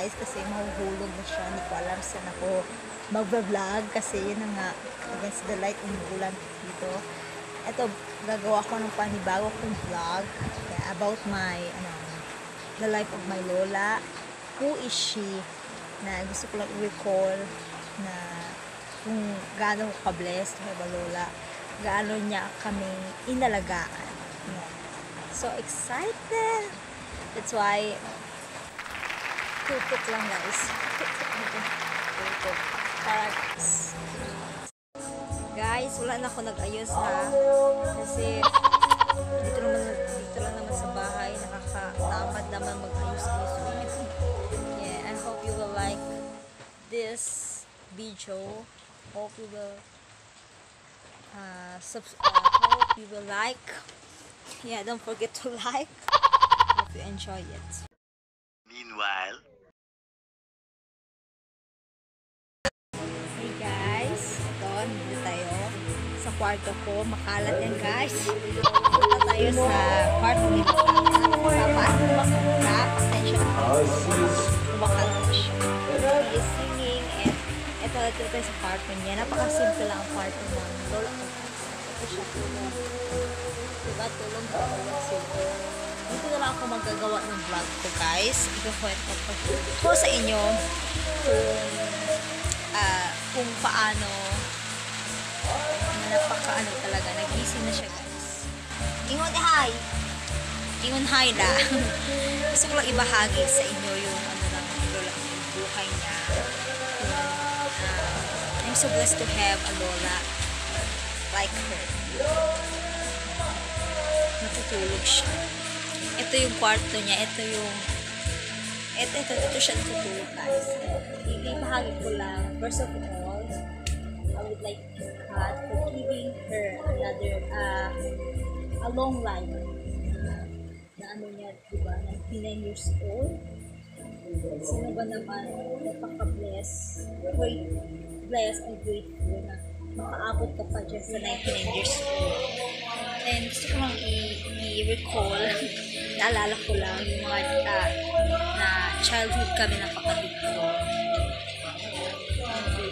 guys kasi mahuhulog na siya. Hindi ko alam saan ako mag-vlog kasi yun na nga against the light ng ulan dito. Ito, gagawa ko ng panibago kong vlog about my the life of my lola. Who is she? Na gusto ko lang i-recall na kung gaano ko ka-blessed to have a lola, gaano niya kami inalagaan. So excited! That's why tutok lang guys. Tutok. Guys, wala na ako nag-ayos na kasi dito lang naman sa bahay nakakatamad naman mag-ayos-ayos. Yeah, I hope you will like this video. Hope you will hope you will like. Yeah, don't forget to like. Hope you enjoy it. Meanwhile, hey guys, ito, nandito tayo sa kwarto ko. Makalat yan guys. Punta tayo sa kwarto ni Papa. Pasensya na po. Kumakalat na siya. He is singing and ito tayo sa kwarto niya. Napakasimple lang ang kwarto ng lola ko. Ito siya tulong. Diba? Tulong sila. Dito na lang ako magagawa ng vlog ko guys. Ikukwento ko sa inyo kung paano napakaano talaga. Nagising na siya guys. Ingon hi! Ingon hi na. Gusto ko lang ibahagi sa inyo yung ng lola ko, yung buhay niya. I'm so blessed to have a lola like her. Natutulog siya. Ito yung kwarto niya. Ito siya natutulog guys. Ibahagi ko lang. First of all, I would like to thank God for giving her another a long life. Na ano niya, diba? 99 years old. Sino ba naman napaka-bless? Blessed and grateful na makaabot ka pa dyan sa 99 years old. And gusto ko lang i-recall, naalala ko lang yung mga na childhood kami ng kapatid ko.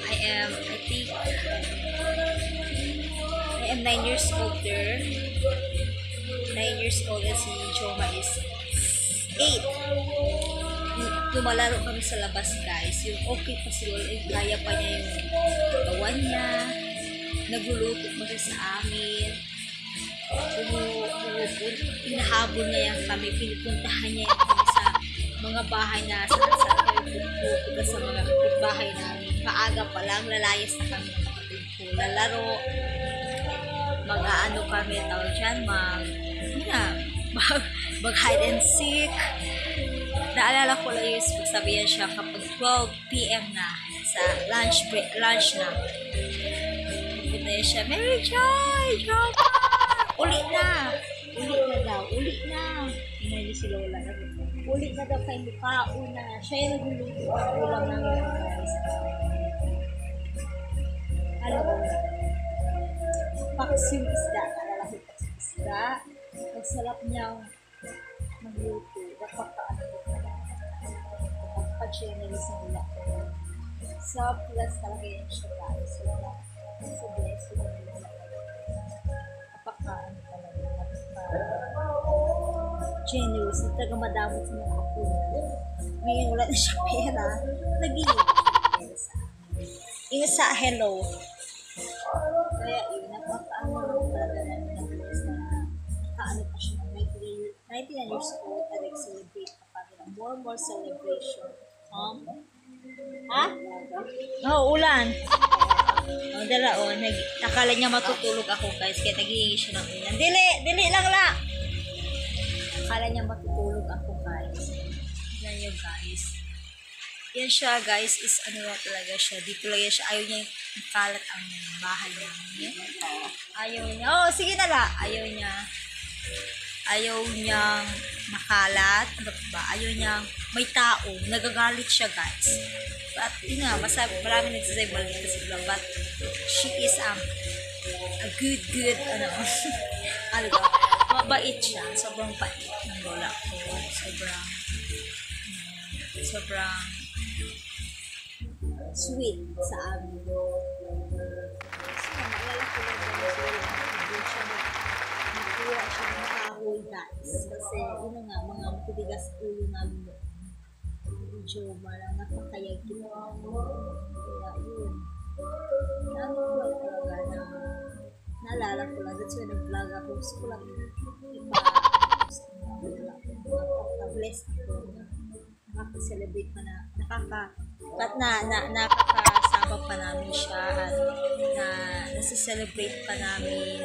I am 9 years older. 9 years old and si Joma is 8. Lumalaro kami sa labas guys. Yung okay pa si Lola, kaya pa niya yung katawan niya. Nagluluto pa siya sa amin. Pinahabol niya kami, pinupuntahan niya kami sa mga bahay na saan kami pupunta sa mga bahay namin. Maaga pa lang, lalayas na kami ng kapatid ko. Lalaro, mag-aano kami, tawag dyan, mag hide and seek. Naalala ko lang yung pagsabihan siya kapag 12 PM na, sa lunch na. Pupunta siya, Mary Joy! Joma! Uli na daw. Hindi si Lola. Uli na daw kayo mukhaon na. Siya yung nagluluto ang ulam namin guys. Ano ba? Paks yung isda. Nalala ko paks yung isda. Ang sarap niyang magluto. Napaka-ano ko talaga. Napaka-generous ng ulam ko. So, plus talaga yan siya guys. So blessed yung ulam. Generous, talaga madamot sa mga apo. Ngayon wala na siya pera, nag-iip yung sa hello. Kaya yun, napakaano talaga namin ng bless na nakaano pa siya 99 years old at nag-celebrate pa kami ng more celebration. Ha? Oh, ulan. Nakala niya matutulog ako guys, kaya naghihingi siya ng ulan. Dili lang la. Akala niya matutulog ako guys. Yan yun guys. Yan siya guys, is ano na talaga siya. Dito lang yan siya. Ayaw niya kalat ang bahay namin. Ayaw niya. Oh, sige na la. Ayaw niyang makalat. Ano ba? Ayaw niyang may tao. Nagagalit siya guys. But yun nga, marami nagsasabi balik kasi bla. But she is a good, ano ba? Mabait siya. Sobrang bait ng lola ko. Sobrang sweet sa amin. So, naalala ko lang guys, hindi siya nagkuha siya ng kahoy guys. Kasi, yun na nga, mga matigas ulo namin doon. Medyo marang napakayag kita. Kaya yun. Ano ko lang talaga na naalala ko lang. That's why nag-vlog ako. Gusto ko lang nakaka-bless ako na nakaka-celebrate pa na nakakasama pa namin siya at nasa-celebrate pa namin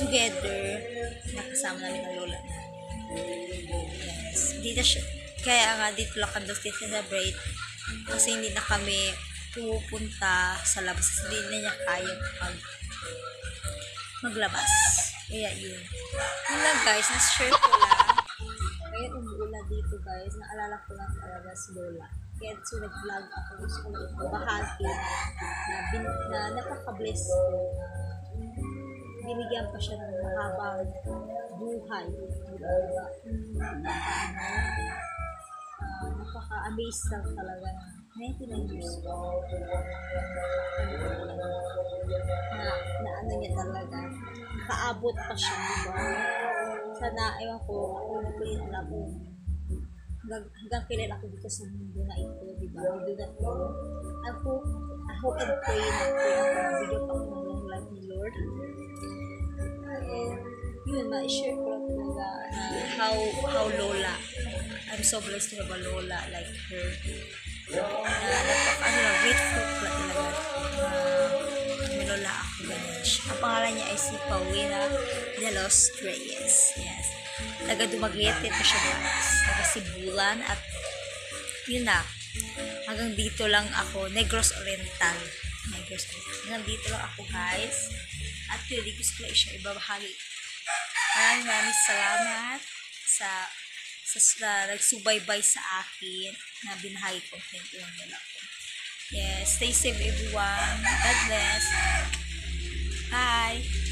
together nakasama namin ang lola. Yes. Dito siya. Kaya nga dito lang kami celebrate kasi hindi na kami pupunta sa labas kasi hindi na niya kaya maglabas. Kaya yun. Yun lang guys, na-share ko lang. Kaya umuula dito guys, naalala ko lang talaga si Lola. Kaya so nag-vlog ako, gusto ko lang bahagi na napaka-bless ko. Binigyan pa siya ng mahabang buhay. Napaka-amaze lang talaga. 99 years old. Na ano niya talaga. Nakaabot pa siya, diba? Sana, ewan ko, ako nagpilit na ako. Hanggang kailan ako dito sa mundo na ito, diba? We do not know. I hope and pray na bigyan pa ako ng long life ni Lord. And, yun, ma-share ko lang talaga how Lola. I'm so blessed to have a Lola like her. Grateful ko talaga may Lola ako ganyan siya. Ang pangalan niya ay si Paulina de los Reyes. Yes. Taga Dumaguete pa siya guys. Taga Sibulan at yun na. Hanggang dito lang ako. Negros Oriental. Hanggang dito lang ako guys. At yun, gusto ko siya ibabahagi. Maraming salamat sa nagsubaybay sa akin na binahagi content lang nila ko. Yes, stay safe everyone. God bless. Bye.